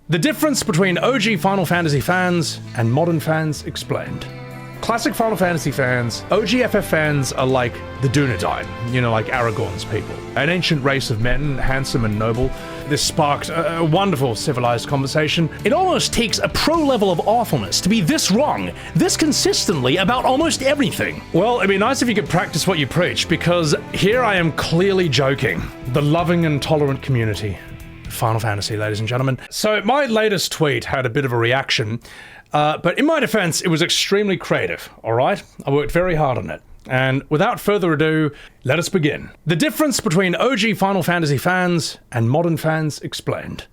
The difference between OG Final Fantasy fans and modern fans explained. Classic Final Fantasy fans, OG FF fans are like the Dunedain, you know, like Aragorn's people. An ancient race of men, handsome and noble. This sparked a wonderful civilized conversation. It almost takes a pro level of awfulness to be this wrong, this consistently about almost everything. Well, it'd be nice if you could practice what you preach, because here I am clearly joking. The loving and tolerant community. Final Fantasy, ladies and gentlemen. So my latest tweet had a bit of a reaction, but in my defense, it was extremely creative, all right? I worked very hard on it. And without further ado, let us begin. The difference between OG Final Fantasy fans and modern fans explained.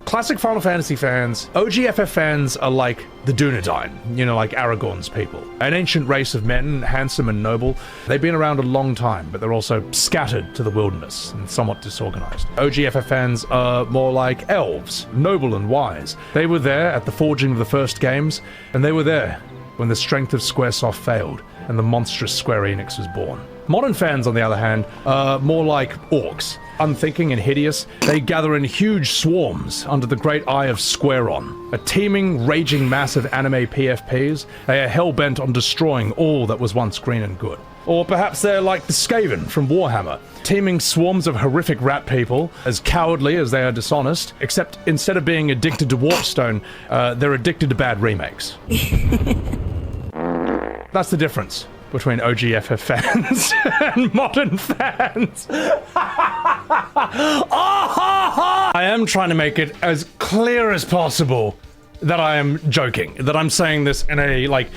Classic Final Fantasy fans, OG FF fans are like the Dunedain, you know, like Aragorn's people. An ancient race of men, handsome and noble. They've been around a long time, but they're also scattered to the wilderness and somewhat disorganized. OG FF fans are more like elves, noble and wise. They were there at the forging of the first games, and they were there when the strength of Squaresoft failed and the monstrous Square Enix was born. Modern fans, on the other hand, are more like orcs. Unthinking and hideous, they gather in huge swarms under the great eye of Squaron. A teeming, raging mass of anime PFPs, they are hell-bent on destroying all that was once green and good. Or perhaps they're like the Skaven from Warhammer, teeming swarms of horrific rat people, as cowardly as they are dishonest, except instead of being addicted to Warpstone, they're addicted to bad remakes. That's the difference between OG FF fans and modern fans. I am trying to make it as clear as possible that I am joking, that I'm saying this in a, like,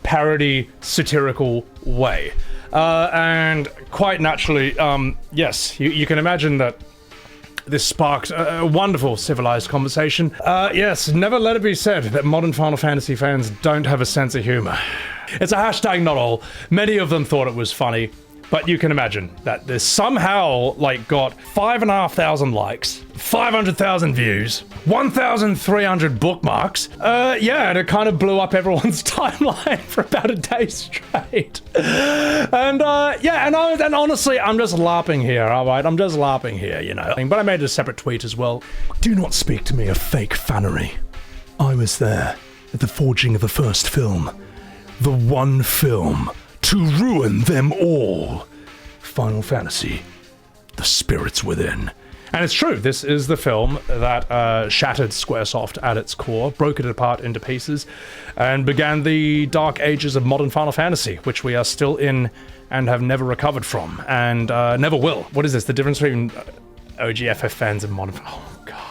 parody, satirical way. And quite naturally, yes, you can imagine that this sparked a wonderful civilized conversation. Yes, never let it be said that modern Final Fantasy fans don't have a sense of humor. It's a hashtag not all. Many of them thought it was funny, but you can imagine that this somehow, like, got 5,500 likes, 500,000 views, 1,300 bookmarks. Yeah, and it kind of blew up everyone's timeline for about a day straight. And yeah, and honestly, I'm just LARPing here, alright? I'm just LARPing here, you know. But I made a separate tweet as well. Do not speak to me of fake fannery. I was there at the forging of the first film. The one film to ruin them all. Final Fantasy, The Spirits Within. And it's true, this is the film that shattered Squaresoft at its core, broke it apart into pieces, and began the dark ages of modern Final Fantasy, which we are still in and have never recovered from, and never will. What is this, the difference between OG FF fans and modern... Oh, God.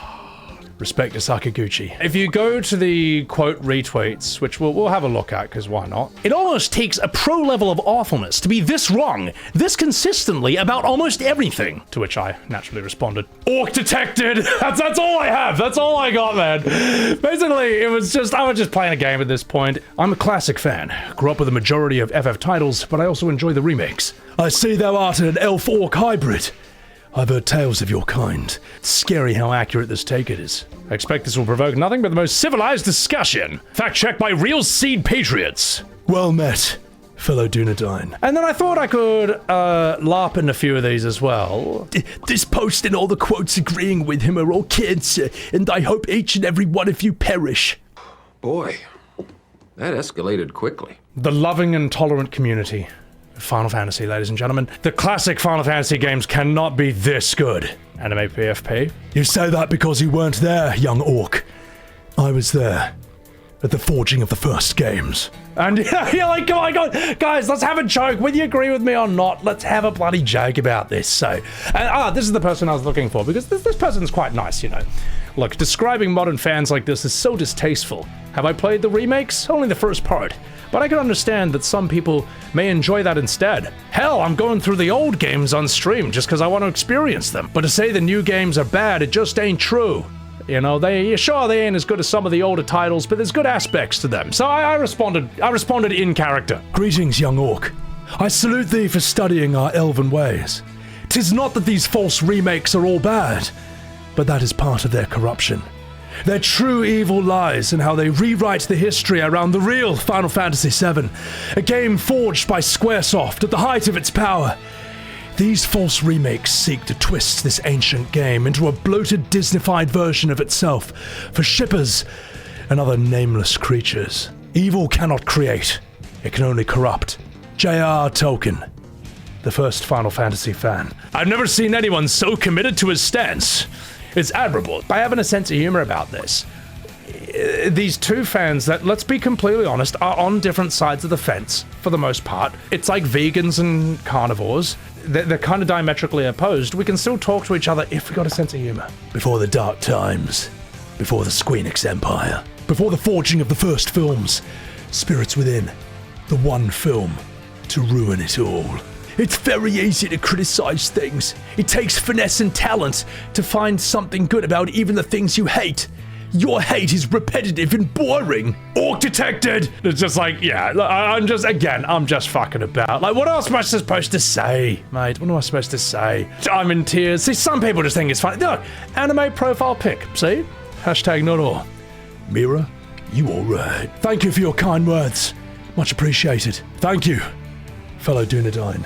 Respect to Sakaguchi. If you go to the quote retweets, which we'll have a look at, because why not? It almost takes a pro level of awfulness to be this wrong, this consistently about almost everything. To which I naturally responded, Orc detected! That's all I have! That's all I got, man! Basically, I was just playing a game at this point. I'm a classic fan. Grew up with a majority of FF titles, but I also enjoy the remakes. I see thou art an elf-orc hybrid. I've heard tales of your kind. It's scary how accurate this take it is. I expect this will provoke nothing but the most civilized discussion. Fact checked by real seed patriots. Well met, fellow Dunedain. And then I thought I could LARP in a few of these as well. This post and all the quotes agreeing with him are all kids, and I hope each and every one of you perish. Boy, that escalated quickly. The loving and tolerant community. Final Fantasy, ladies and gentlemen. The classic Final Fantasy games cannot be this good. Anime PFP. You say that because you weren't there, young orc. I was there at the forging of the first games. And you're like, oh my God, guys, let's have a joke. Whether you agree with me or not, let's have a bloody joke about this. So, this is the person I was looking for, because this person's quite nice, you know. Look, describing modern fans like this is so distasteful. Have I played the remakes? Only the first part. But I can understand that some people may enjoy that instead. Hell, I'm going through the old games on stream just because I want to experience them. But to say the new games are bad, it just ain't true. You know, they ain't as good as some of the older titles, but there's good aspects to them. So I responded in character. Greetings, young orc. I salute thee for studying our elven ways. 'Tis not that these false remakes are all bad, but that is part of their corruption. Their true evil lies in how they rewrite the history around the real Final Fantasy VII, a game forged by Squaresoft at the height of its power. These false remakes seek to twist this ancient game into a bloated, Disneyfied version of itself for shippers and other nameless creatures. Evil cannot create, it can only corrupt. J.R. Tolkien, the first Final Fantasy fan. I've never seen anyone so committed to his stance. It's admirable. By having a sense of humor about this, these two fans that, let's be completely honest, are on different sides of the fence for the most part. It's like vegans and carnivores. They're kind of diametrically opposed. We can still talk to each other if we got a sense of humor. Before the dark times, before the Square Enix empire, before the forging of the first films, spirits within, the one film to ruin it all. It's very easy to criticize things. It takes finesse and talent to find something good about even the things you hate. Your hate is repetitive and boring. Orc detected! It's just like, yeah, I'm just fucking about. Like, what else am I supposed to say, mate? What am I supposed to say? I'm in tears. See, some people just think it's funny. Look, anime profile pic, see? Hashtag not all. Mira, you alright. Thank you for your kind words. Much appreciated. Thank you, fellow Dunedain.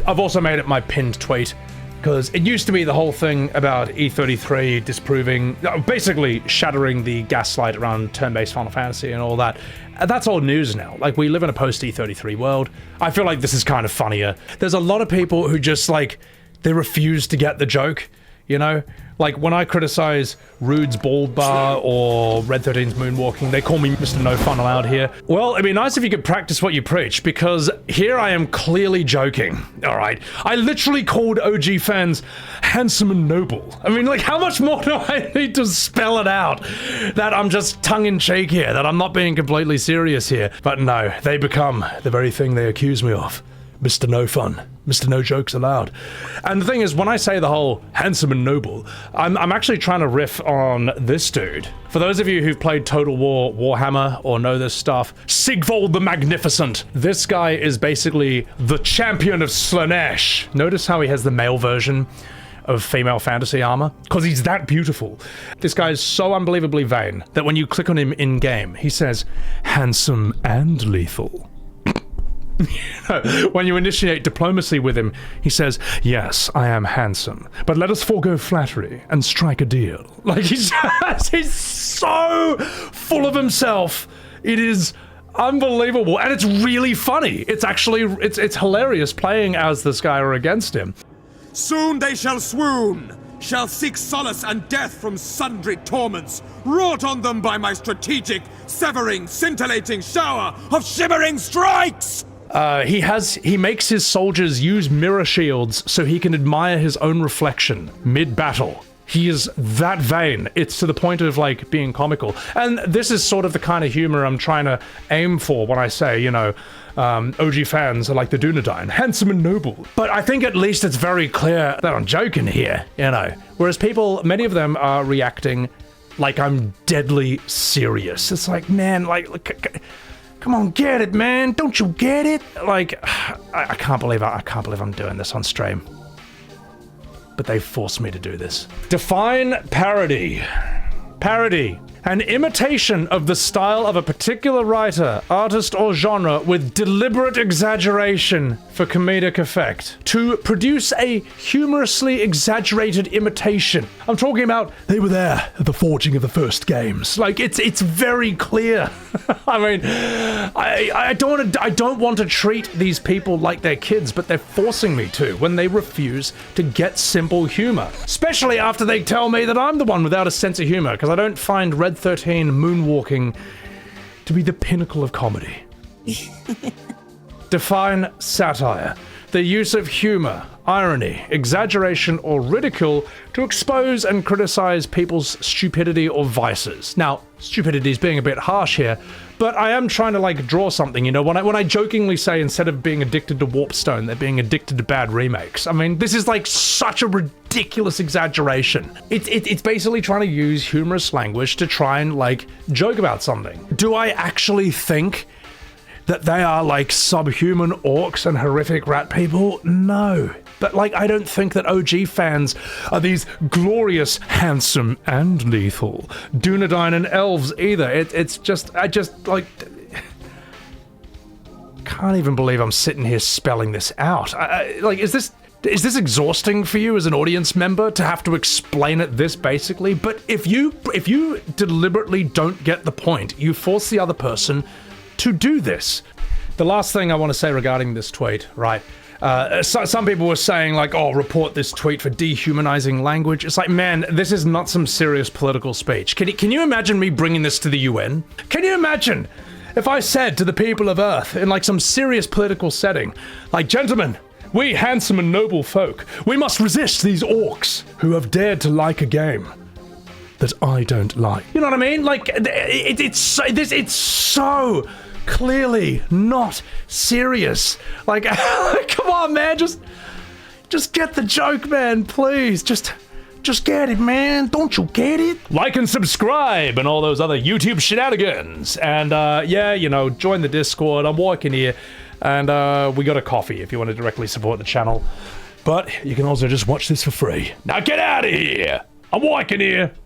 I've also made it my pinned tweet, because it used to be the whole thing about E33 disproving, basically shattering the gaslight around turn-based Final Fantasy and all that. That's old news now. Like, we live in a post-E33 world. I feel like this is kind of funnier. There's a lot of people who just, like, they refuse to get the joke, you know? Like, when I criticize Rude's Bald Bar or Red 13's Moonwalking, they call me Mr. No Fun Allowed here. Well, it'd be nice if you could practice what you preach, because here I am clearly joking, alright? I literally called OG fans handsome and noble. I mean, like, how much more do I need to spell it out? That I'm just tongue-in-cheek here, that I'm not being completely serious here. But no, they become the very thing they accuse me of. Mr. No Fun. Mr. No Jokes Allowed. And the thing is, when I say the whole handsome and noble, I'm actually trying to riff on this dude. For those of you who've played Total War Warhammer or know this stuff, Sigvold the Magnificent. This guy is basically the champion of Slaanesh. Notice how he has the male version of female fantasy armor? Because he's that beautiful. This guy is so unbelievably vain that when you click on him in-game, he says, handsome and lethal. When you initiate diplomacy with him, he says, yes, I am handsome, but let us forego flattery and strike a deal. Like, he's so full of himself. It is unbelievable, and it's really funny. It's actually, it's hilarious playing as this guy or against him. Soon they shall swoon, shall seek solace and death from sundry torments, wrought on them by my strategic, severing, scintillating shower of shimmering strikes! He makes his soldiers use mirror shields so he can admire his own reflection mid-battle. He is that vain. It's to the point of, like, being comical. And this is sort of the kind of humor I'm trying to aim for when I say, you know, OG fans are like the Dunedain, handsome and noble. But I think at least it's very clear that I'm joking here, you know. Whereas people, many of them are reacting like I'm deadly serious. It's like, man, like come on, get it, man. Don't you get it? Like, I can't believe I'm doing this on stream. But they forced me to do this. Define parody. Parody. An imitation of the style of a particular writer, artist, or genre with deliberate exaggeration for comedic effect. To produce a humorously exaggerated imitation. I'm talking about, they were there at the forging of the first games. Like, it's very clear. I mean, I don't want to treat these people like they're kids, but they're forcing me to when they refuse to get simple humor. Especially after they tell me that I'm the one without a sense of humor, because I don't find Red 13 Moonwalking to be the pinnacle of comedy. Define satire. The use of humor, irony, exaggeration, or ridicule to expose and criticize people's stupidity or vices. Now, stupidity is being a bit harsh here, but I am trying to, like, draw something, you know, when I jokingly say instead of being addicted to Warpstone, they're being addicted to bad remakes. I mean, this is like such a ridiculous exaggeration. It's basically trying to use humorous language to try and, like, joke about something. Do I actually think that they are like subhuman orcs and horrific rat people? No. But, like, I don't think that OG fans are these glorious, handsome, and lethal Dunedain and elves either. It's just, I just, like, can't even believe I'm sitting here spelling this out. Like, is this Is this exhausting for you as an audience member to have to explain it this basically? But if you deliberately don't get the point, you force the other person to do this. The last thing I want to say regarding this tweet, right? Some people were saying like, oh, report this tweet for dehumanizing language. It's like, man, this is not some serious political speech. Can you imagine me bringing this to the UN? Can you imagine if I said to the people of Earth in like some serious political setting, like, gentlemen, we handsome and noble folk, we must resist these orcs who have dared to like a game that I don't like. You know what I mean? Like, it's so clearly not serious. Like, come on, man, just get the joke, man, please. Just get it, man. Don't you get it? Like and subscribe and all those other YouTube shenanigans. And yeah, you know, join the Discord. I'm working here. And we got a coffee if you want to directly support the channel. But you can also just watch this for free. Now get out of here! I'm working here!